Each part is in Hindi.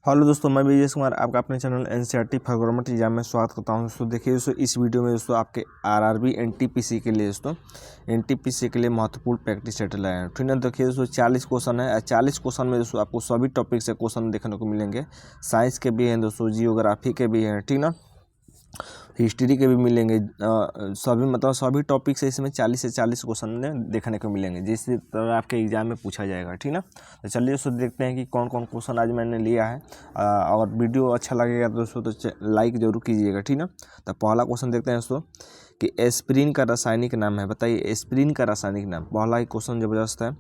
हेलो दोस्तों, मैं विजय कुमार आपका अपने channel NCERT for government exam में स्वागत करता हूं। दोस्तों देखिए दोस्तों, इस वीडियो में दोस्तों आपके आरआरबी एनटीपीसी के लिए एनटीपीसी के लिए महत्वपूर्ण प्रैक्टिस सेट लाए हैं। ठीक है, देखिए दोस्तों 40 क्वेश्चन है। 40 क्वेश्चन में दोस्तों आपको सभी टॉपिक से क्वेश्चन देखने को मिलेंगे। साइंस के भी हैं दोस्तों, जियोग्राफी के भी हैं, ठीक ना, हिस्ट्री के भी मिलेंगे। सभी टॉपिक से इसमें 40 से 40 क्वेश्चन देखने को मिलेंगे, जिस तरह आपके एग्जाम में पूछा जाएगा। ठीक ना, तो चलिए दोस्तों देखते हैं कि कौन कौन क्वेश्चन आज मैंने लिया है। अगर वीडियो अच्छा लगेगा दोस्तों तो लाइक जरूर कीजिएगा। ठीक ना, तो पहला क्वेश्चन देखते हैं दोस्तों कि एस्पिरिन का रासायनिक नाम है। बताइए एस्पिरिन का रासायनिक नाम। पहला ही क्वेश्चन जबरदस्त है।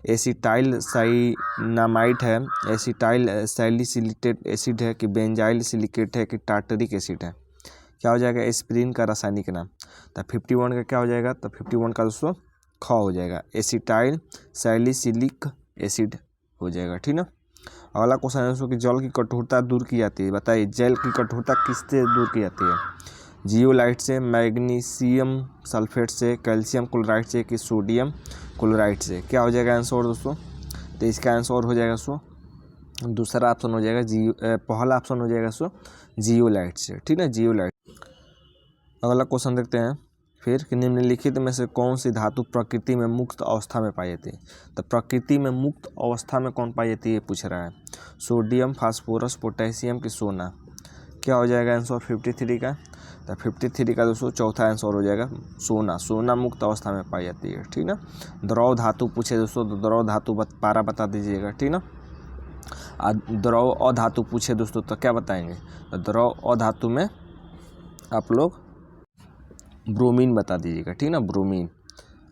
एसिटाइल साइनामाइड है, एसिटाइल सैलिसिलिकेट एसिड है, कि बेंजाइल सिलिकेट है, कि टार्टरिक एसिड है। क्या हो जाएगा एस्पिरिन का रासायनिक नाम। तो 51 का क्या हो जाएगा, तो 51 का दोस्तों ख हो जाएगा, एसिटाइल सैलिसिलिक एसिड हो जाएगा। ठीक ना, अगला क्वेश्चन है दोस्तों कि जल की कठोरता दूर की जाती है। बताइए जल की कठोरता किससे दूर की जाती है। जियोलाइट से, मैग्नीशियम सल्फेट से, कैल्शियम क्लोराइड से, कि सोडियम क्लोराइड से। क्या हो जाएगा आंसर दोस्तों, तो इसका आंसर हो जाएगा दोस्तों दूसरा ऑप्शन हो जाएगा पहला ऑप्शन हो जाएगा दोस्तों जियोलाइट से। ठीक है, जियोलाइट। अगला क्वेश्चन देखते हैं फिर कि निम्नलिखित में से कौन सी धातु प्रकृति में मुक्त अवस्था में पाई जाती है। तो प्रकृति में मुक्त अवस्था में कौन पाई जाती है पूछ रहा है। सोडियम, फास्फोरस, पोटेशियम, की सोना। क्या हो जाएगा आंसर 53 का। तो 53 का दोस्तों चौथा आंसर हो जाएगा सोना। सोना मुक्त अवस्था में पाई जाती है। ठीक ना, द्रव धातु पूछे दोस्तों तो द्रव धातु पारा बता दीजिएगा। ठीक ना, द्रव अधातु पूछे दोस्तों तो क्या बताएंगे। तो द्रव अधातु में आप लोग ब्रोमीन बता दीजिएगा। ठीक ना, ब्रोमीन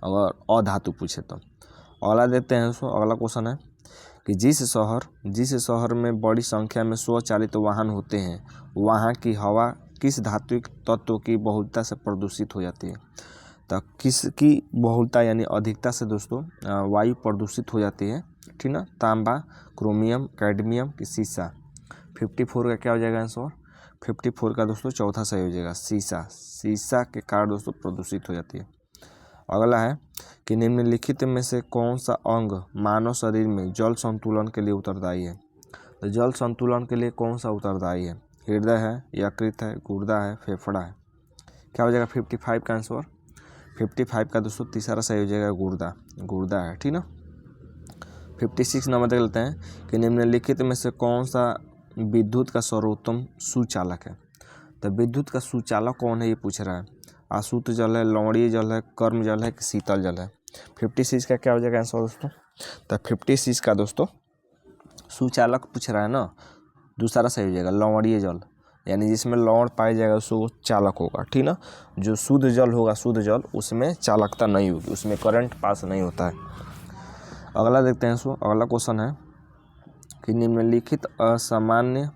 अगर अधातु पूछे तो। अगला देखते हैं दोस्तों, अगला क्वेश्चन है कि जिस शहर में बड़ी संख्या में स्वचालित वाहन होते हैं वहाँ की हवा किस धात्विक तत्व की बहुलता से प्रदूषित हो जाती है। तो किसकी बहुलता यानी अधिकता से दोस्तों वायु प्रदूषित हो जाती है। ठीक ना, तांबा, क्रोमियम, कैडमियम, की सीसा। 54 का क्या हो जाएगा आंसर। 54 का दोस्तों चौथा सही हो जाएगा सीसा। सीसा के कारण दोस्तों प्रदूषित हो जाती है। अगला है कि निम्नलिखित में से कौन सा अंग मानव शरीर में जल संतुलन के लिए उत्तरदायी है। तो जल संतुलन के लिए कौन सा उत्तरदायी है। हृदय है, यकृत है, गुर्दा है, फेफड़ा है। क्या हो जाएगा 55 का आंसर। 55 का दोस्तों तीसरा सही हो जाएगा गुर्दा। गुर्दा है। ठीक ना, 56 नंबर देख लेते हैं कि निम्नलिखित में से कौन सा विद्युत का सर्वोत्तम सुचालक है। तो विद्युत का सुचालक कौन है ये पूछ रहा है। आसूत जल है, लवणीय जल है, कर्म जल है, कि शीतल जल है। 56 का क्या हो जाएगा आंसर दोस्तों। तो 56 का दोस्तों सुचालक पूछ रहा है ना, दूसरा सही हो जाएगा लवणीय जल, यानी जिसमें लवण पाया जाएगा उसको चालक होगा। ठीक ना, जो शुद्ध जल होगा, शुद्ध जल उसमें चालकता नहीं होगी, उसमें करंट पास नहीं होता है। अगला देखते हैं सो अगला क्वेश्चन है कि निम्नलिखित असामान्य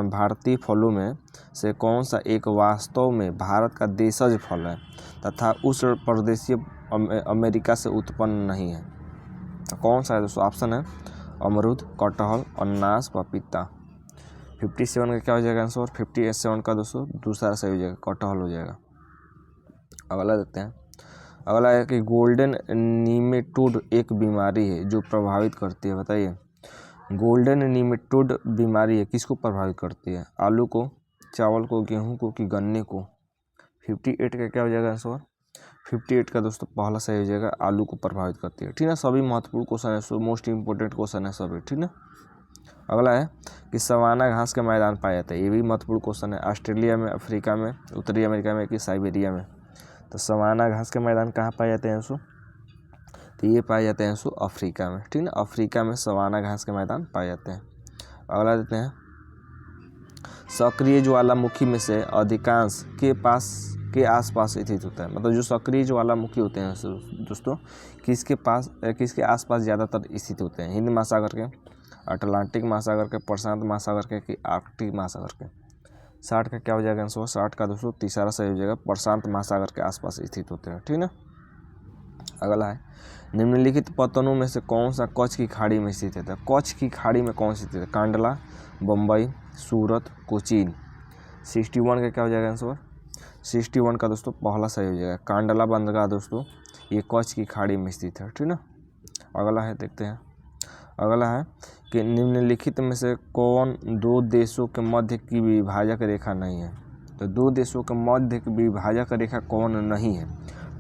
भारतीय फलों में से कौन सा एक वास्तव में भारत का देशज फल है तथा उष्ण प्रदेशीय अमेरिका से उत्पन्न नहीं है। तो कौन सा है दोस्तों। ऑप्शन है अमरूद, कटहल, अनानास, पपीता। 57 का क्या हो जाएगा आंसर। 57 का दोस्तों दूसरा सही हो जाएगा, कटहल हो जाएगा। अगला देखते हैं, अगला है कि गोल्डन नीमेटोड एक बीमारी है जो प्रभावित करती है। बताइए गोल्डन नीमेटोड बीमारी है किसको प्रभावित करती है। आलू को, चावल को, गेहूं को, कि गन्ने को। 58 का क्या हो जाएगा आंसर। 58 का दोस्तों पहला सही हो जाएगा, आलू को प्रभावित करती है। ठीक ना, सभी महत्वपूर्ण क्वेश्चन है, सो मोस्ट इंपोर्टेंट क्वेश्चन है सभी। ठीक ना, अगला है कि सवाना घास के मैदान पाए जाते हैं। ये भी महत्वपूर्ण क्वेश्चन है। ऑस्ट्रेलिया में, अफ्रीका में, उत्तरी अमेरिका में, कि साइबेरिया में। तो सवाना घास के मैदान कहाँ पाए जाते हैं दोस्तों। तो ये पाए जाते हैं अफ्रीका में। ठीक ना, अफ्रीका में सवाना घास के मैदान पाए जाते हैं। अगला देते हैं, सक्रिय ज्वालामुखी में से अधिकांश के आसपास स्थित होता है। मतलब जो सक्रिय ज्वालामुखी होते हैं दोस्तों किसके आसपास ज़्यादातर स्थित होते हैं। हिंद महासागर के, अटलांटिक महासागर के, प्रशांत महासागर के, कि आर्कटिक महासागर के। 60 का क्या हो जाएगा आंसर। 60 का दोस्तों तीसरा सही हो जाएगा, प्रशांत महासागर के आसपास स्थित होते हैं। ठीक ना, अगला है निम्नलिखित पत्तनों में से कौन सा कच्छ की खाड़ी में स्थित है। कच्छ की खाड़ी में कौन स्थित है। कांडला, बम्बई, सूरत, कोचीन। 61 का क्या हो जाएगा आंसर। 61 का दोस्तों पहला सही हो जाएगा, कांडला बंदरगाह दोस्तों ये कच्छ की खाड़ी में स्थित है। ठीक ना, अगला है देखते हैं, अगला है कि निम्नलिखित में से कौन दो देशों के मध्य की विभाजक रेखा नहीं है। तो दो देशों के मध्य की विभाजक रेखा कौन नहीं है?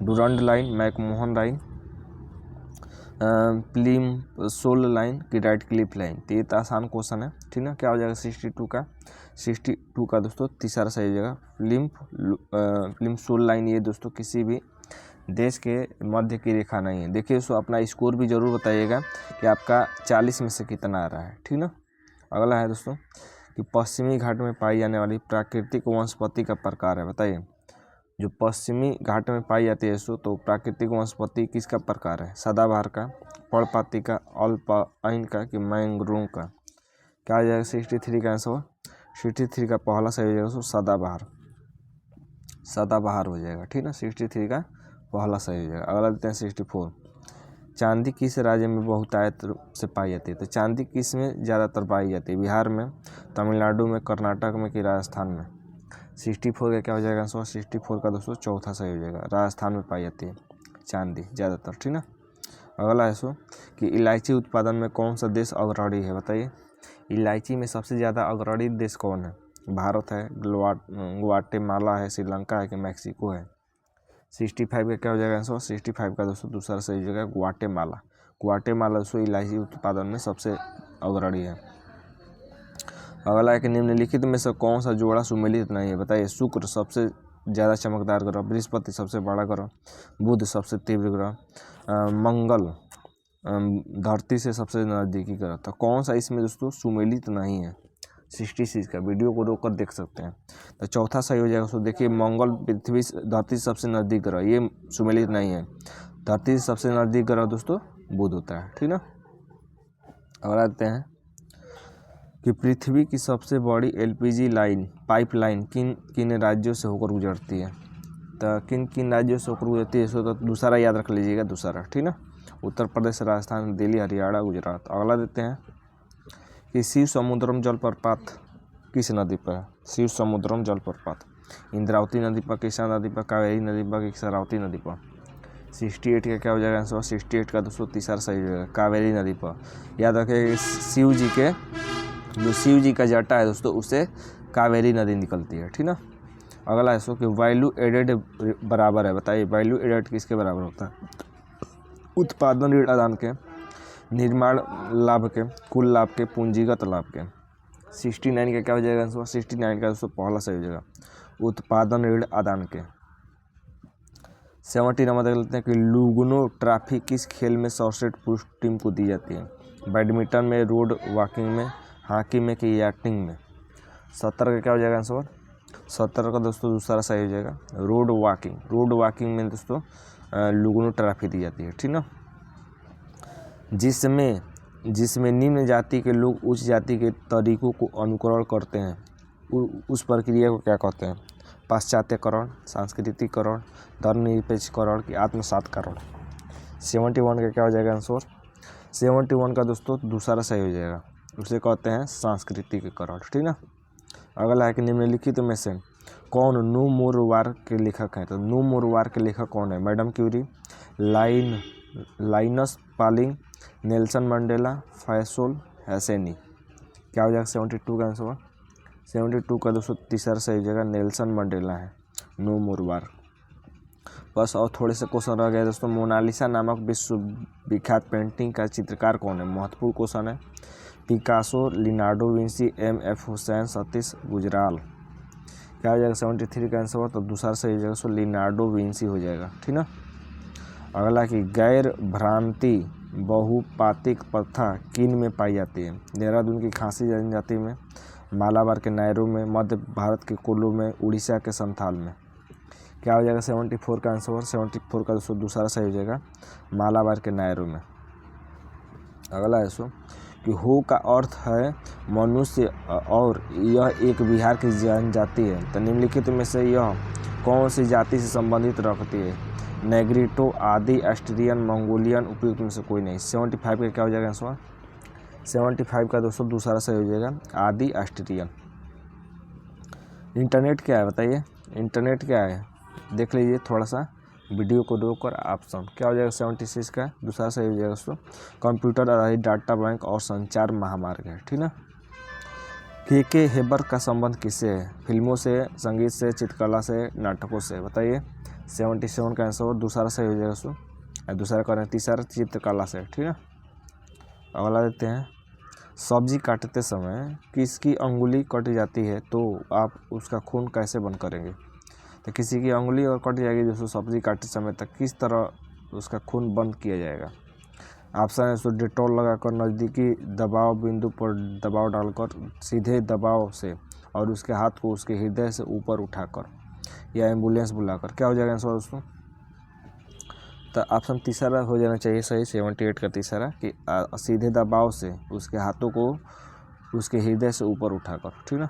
Durand line, McMahon line, Plimsoll line की राइट क्लिफ लाइन। तो ये तो आसान क्वेश्चन है, ठीक ना। क्या हो जाएगा 62 का दोस्तों तीसरा सही हो जाएगा प्लिमसोल लाइन। ये दोस्तों किसी भी देश के मध्य की रेखा नहीं है। देखिए दोस्तों अपना स्कोर भी जरूर बताइएगा कि आपका 40 में से कितना आ रहा है, ठीक ना। अगला है दोस्तों कि पश्चिमी घाट में पाई जाने वाली प्राकृतिक वनस्पति का प्रकार है, बताइए। जो पश्चिमी घाट में पाई जाती है दोस्तों, तो प्राकृतिक वनस्पति किसका प्रकार है? सदाबहार का, पर्णपाती का, अल्पाइन का कि मैंग्रोव का। क्या हो जाएगा 63 का आंसर? 63 का पहला सही हो जाएगा दोस्तों सदाबहार हो जाएगा, ठीक ना। 63 का पहला सही हो जाएगा। अगला देते हैं 64। चांदी किस राज्य में बहुतायत से पाई जाती है? तो चांदी किस में ज़्यादातर पाई जाती है? बिहार में, तमिलनाडु में, कर्नाटक में कि राजस्थान में? 64 का क्या हो जाएगा आंसर? 64 का दोस्तों चौथा सही हो जाएगा, राजस्थान में पाई जाती है चांदी ज़्यादातर, ठीक ना। अगला है सो कि इलायची उत्पादन में कौन सा देश अग्रणी है, बताइए। इलायची में सबसे ज़्यादा अग्रणी देश कौन है? भारत है, ग्वाटेमाला है, श्रीलंका है कि मैक्सिको है? 65 का क्या हो जाएगा आंसर? 65 का दोस्तों दूसरा सही हो जाएगा ग्वाटेमाला दोस्तों इलायची उत्पादन में सबसे अग्रणी है। अगला है कि निम्नलिखित में से कौन सा जोड़ा सुमेलित नहीं है, बताइए। शुक्र सबसे ज़्यादा चमकदार ग्रह, बृहस्पति सबसे बड़ा ग्रह, बुध सबसे तीव्र ग्रह, मंगल धरती से सबसे नज़दीकी ग्रह। तो कौन सा इसमें दोस्तों सुमेलित नहीं है? 66 का वीडियो को रोककर देख सकते हैं। तो चौथा सही हो जाएगा। उसको देखिए मंगल पृथ्वी धरती से सबसे नज़दीक ग्रह, ये सुमेलित नहीं है। धरती से सबसे नज़दीक ग्रह दोस्तों बुध होता है, ठीक ना। अगला आते हैं कि पृथ्वी की सबसे बड़ी LPG पाइपलाइन किन किन राज्यों से होकर गुजरती है? तो किन किन राज्यों से होकर गुजरती है? तो दूसरा याद रख लीजिएगा, दूसरा, ठीक ना। उत्तर प्रदेश, राजस्थान, दिल्ली, हरियाणा, गुजरात। अगला देते हैं कि शिव समुद्रम जलप्रपात किस नदी पर है? शिव समुद्रम जलप्रपात इंद्रावती नदी पर, कृष्णा नदी पर, कावेरी नदी पर कि शरावती नदी पर? 68 का क्या हो जाएगा आंसर? 68 का दोस्तों तीसरा सही हो जाएगा, कावेरी नदी पर। याद रखें शिव जी का जटा है दोस्तों, उससे कावेरी नदी निकलती है, ठीक ना। अगला है सो कि वैल्यू एडेड बराबर है, बताइए। वैल्यू एडेड किसके बराबर होता है? उत्पादन ऋण आदान के, निर्माण लाभ के, कुल लाभ के, पूंजीगत लाभ के। 69 का क्या हो जाएगा आंसर? 69 का दोस्तों पहला सही हो जाएगा, उत्पादन ऋण आदान के। 70 नंबर देख लेते हैं कि लुगनो ट्रॉफी किस खेल में सर्वश्रेष्ठ पुरुष टीम को दी जाती है? बैडमिंटन में, रोड वॉकिंग में, हॉकी में कि याटिंग में? 70 का क्या हो जाएगा आंसर? 70 का दोस्तों दूसरा सही हो जाएगा, रोड वॉकिंग में दोस्तों लुगनो ट्रॉफी दी जाती है, ठीक ना। जिसमें निम्न जाति के लोग उच्च जाति के तरीकों को अनुकरण करते हैं, उस प्रक्रिया को क्या कहते हैं? पाश्चात्यकरण, सांस्कृतिकरण, धर्मनिरपेक्षकरण कि आत्मसातकरण? 71 का क्या हो जाएगा आंसर? 71 का दोस्तों दूसरा सही हो जाएगा, उसे कहते हैं सांस्कृतिकरण, ठीक ना। अगला है कि निम्नलिखित में से कौन नो मोर वार के लेखक हैं? तो नो मोर वार के लेखक कौन है? Madame Curie, Linus Pauling, Nelson Mandela, Faisal Husseini. क्या हो जाएगा 72 का आंसर? 72 का दोस्तों तीसरा सही हो जाएगा, नेल्सन मंडेला है, नो मोर वार। बस और थोड़े से क्वेश्चन रह गए दोस्तों। मोनालिसा नामक विश्वविख्यात पेंटिंग का चित्रकार कौन है? महत्वपूर्ण क्वेश्चन है। Picasso, Leonardo Vinci, M.F. Hussain, Satish Gujral. क्या हो जाएगा 73 का आंसर? तो दूसरा सही हो जाएगा सो लिनार्डो विंसी हो जाएगा, ठीक ना। अगला कि गैर भ्रांति बहुपातिक प्रथा किन में पाई जाती है? देहरादून की खासी जनजाति में, मालाबार के नायरों में, मध्य भारत के कुल्लू में, उड़ीसा के संथाल में। क्या हो जाएगा 74 का आंसर? 74 का दोस्तों दूसरा सही हो जाएगा, मालाबार के नायरों में। अगला है सो कि हो का अर्थ है मनुष्य और यह एक बिहार की जनजाति है। तो निम्नलिखित में से यह कौन सी जाति से संबंधित रखती है? नेग्रिटो, आदि, एस्ट्रियन, मंगोलियन, उपयुक्त में से कोई नहीं। 75 का क्या हो जाएगा आंसर? 75 का दोस्तों दूसरा सही हो जाएगा, आदि एस्ट्रियन। इंटरनेट क्या है बताइए? इंटरनेट क्या है देख लीजिए थोड़ा सा। वीडियो को रोककर ऑप्शन क्या हो जाएगा 76 का दूसरा सही हो जाएगा दोस्तों। कंप्यूटर आधारित डाटा बैंक और संचार महामार्ग है, ठीक ना। के हेबर का संबंध किससे है? फिल्मों से, संगीत से, चित्रकला से, नाटकों से, बताइए। 77 का आंसर दूसरा सही हो जाएगा दोस्तों। दूसरा करें तीसरा चित्रकला से, ठीक है। अगला देते हैं, सब्जी काटते समय किसकी अंगुली कट जाती है तो आप उसका खून कैसे बंद करेंगे? तो किसी की अंगुली और कट जाएगी दोस्तों सब्जी काटते समय, तक किस तरह उसका खून बंद किया जाएगा? ऑप्शन है दोस्तों, डेटॉल लगाकर, नज़दीकी दबाव बिंदु पर दबाव डालकर, सीधे दबाव से और उसके हाथ को उसके हृदय से ऊपर उठाकर, या एम्बुलेंस बुलाकर। क्या हो जाएगा आंसर दोस्तों? तो ऑप्शन तीसरा हो जाना चाहिए सही, 78 का तीसरा, कि सीधे दबाव से उसके हाथों को उसके हृदय से ऊपर उठाकर, ठीक ना।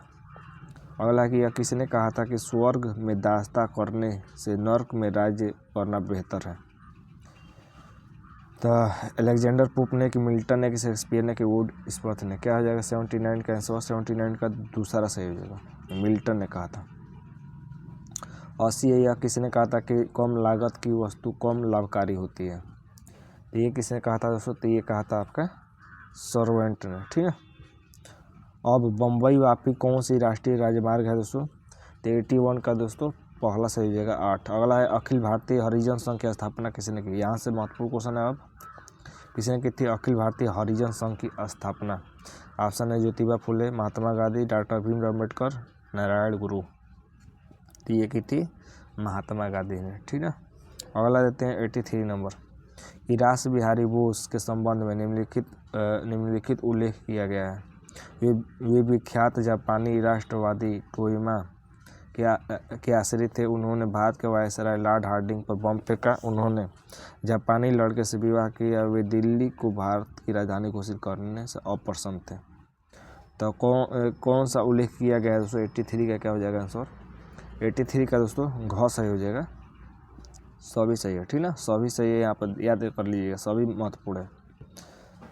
अगला कि यह किसी ने कहा था कि स्वर्ग में दास्ता करने से नर्क में राज्य करना बेहतर है? तो अलेक्जेंडर पोप ने, कि मिल्टन ने, कि शेक्सपियर ने, कि वुड्सवर्थ ने। क्या हो जाएगा 79 का आंसर? 79 का दूसरा सही हो जाएगा, मिल्टन ने कहा था। 80 है, यह किसी ने कहा था कि कम लागत की वस्तु कम लाभकारी होती है? तो ये किसने कहा था दोस्तों? तो ये कहा था आपका सर्वेंट ने, ठीक है। अब बम्बई वापी कौन सी राष्ट्रीय राजमार्ग है दोस्तों? तो 81 का दोस्तों पहला सही हो जाएगा 8। अगला है, अखिल भारतीय हरिजन संघ की स्थापना किसने की? यहाँ से महत्वपूर्ण क्वेश्चन है। अब किसने की थी अखिल भारतीय हरिजन संघ की स्थापना? ऑप्शन है ज्योतिबा फुले, महात्मा गांधी, डॉक्टर भीमराव अम्बेडकर, नारायण गुरु। तो ये की थी महात्मा गांधी ने, ठीक है। अगला देते हैं 83 नंबर, कि रास बिहारी बोस के संबंध में निम्नलिखित उल्लेख किया गया है। वे विख्यात जापानी राष्ट्रवादी टोयोमा के आश्रित थे। उन्होंने भारत के वायसराय लॉर्ड हार्डिंग पर बम फेंका। उन्होंने जापानी लड़के से विवाह किया। वे दिल्ली को भारत की राजधानी घोषित करने से अप्रसन्न थे। तो कौन सा उल्लेख किया गया है दोस्तों? 83 का क्या हो जाएगा आंसर? 83 का दोस्तों घ सही हो जाएगा, सभी सही है, ठीक ना। सभी सही है, यहाँ पर याद कर लीजिएगा, सभी महत्वपूर्ण है।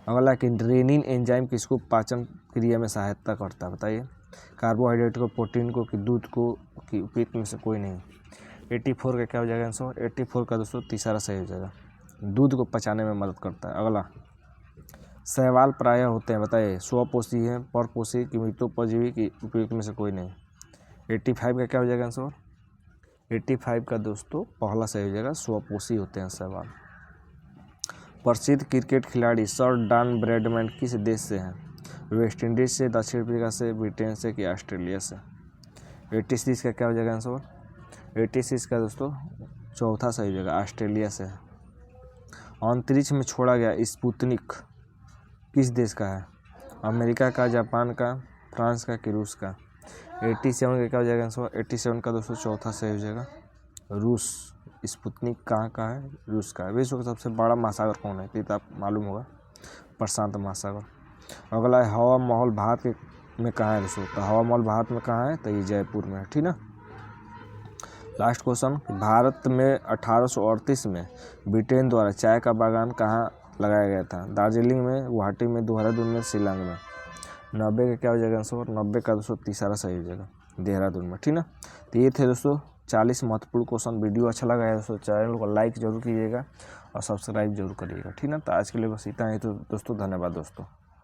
अगला कि रेनिन एंजाइम किसको पाचन क्रिया में सहायता करता है? बताइए। कार्बोहाइड्रेट को, प्रोटीन को, कि दूध को, कि उपयुक्त में से कोई नहीं? 84 का क्या हो जाएगा आंसर? 84 का दोस्तों तीसरा सही हो जाएगा, दूध को पचाने में मदद करता है। अगला, शैवाल प्रायः होते हैं, बताइए। स्वपोषी है, परपोषी, कि मित्रोपजीवी, कि उपयुक्त में से कोई नहीं? 85 का क्या हो जाएगा आंसर? 85 का दोस्तों पहला सही हो जाएगा, स्वपोषी होते हैं शैवाल। प्रसिद्ध क्रिकेट खिलाड़ी सर डॉन ब्रैडमैन किस देश से हैं? वेस्ट इंडीज से, दक्षिण अफ्रीका से, ब्रिटेन से, कि ऑस्ट्रेलिया से? 86 का क्या हो जाएगा आंसर? 86 का दोस्तों चौथा सही हो जाएगा, ऑस्ट्रेलिया से है। अंतरिक्ष में छोड़ा गया स्पुतनिक किस देश का है? अमेरिका का, जापान का, फ्रांस का, कि रूस का? 87 का क्या हो जाएगा आंसर? 87 का दोस्तों चौथा सही हो जाएगा, रूस। स्पुतनिक कहाँ का है? रूस का है। विश्व का सबसे बड़ा महासागर कौन है? तो आप मालूम होगा, प्रशांत महासागर। अगला है, हवा महल भारत में कहाँ है दोस्तों? तो हवा महल भारत में कहाँ है? तो ये जयपुर में है, ठीक ना। लास्ट क्वेश्चन, भारत में 1838 में ब्रिटेन द्वारा चाय का बागान कहाँ लगाया गया था? दार्जिलिंग में, गुवाहाटी में, देहरादून में, शिलांग में? 90 का क्या हो जाएगा आंसर? 90 का दोस्तों तीसरा सही हो जाएगा, देहरादून में, ठीक ना। तो ये थे दोस्तों 40 महत्वपूर्ण क्वेश्चन। वीडियो अच्छा लगा है दोस्तों, चैनल को लाइक जरूर कीजिएगा और सब्सक्राइब जरूर करिएगा, ठीक ना। तो आज के लिए बस इतना ही, तो दोस्तों धन्यवाद दोस्तों।